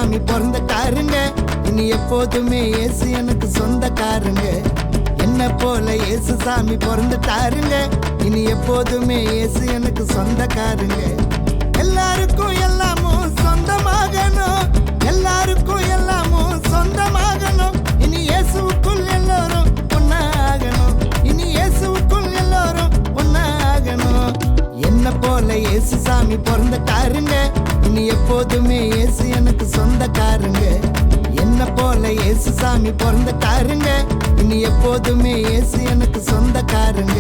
சாமி பிறந்துட்டாருங்க. இனி எப்போதுமே இயேசு எனக்கு சொந்தக்காருங்க. என்ன போல இயேசு சாமி பிறந்துட்டாருங்க. இனி எப்போதுமே இயேசு எனக்கு சொந்தக்காருங்க. எல்லாருக்கும் எல்லாமும் சொந்தமாகணும், எல்லாருக்கும் எல்லாமும் சொந்தமாகணும். இனி இயேசுவுக்குள் எல்லோரும் ஒன்னாகணும், இனி இயேசுவுக்குள் எல்லோரும் ஒன்னாகணும். என்ன போல இயேசு சாமி பிறந்துட்டாருங்க. இனி எப்போதுமே இயேசு எனக்கு சொந்தக்காருங்க. என்ன போல இயேசு சாமி பிறந்துட்டாருங்க. இனி எப்போதுமே இயேசு எனக்கு சொந்தக்காருங்க.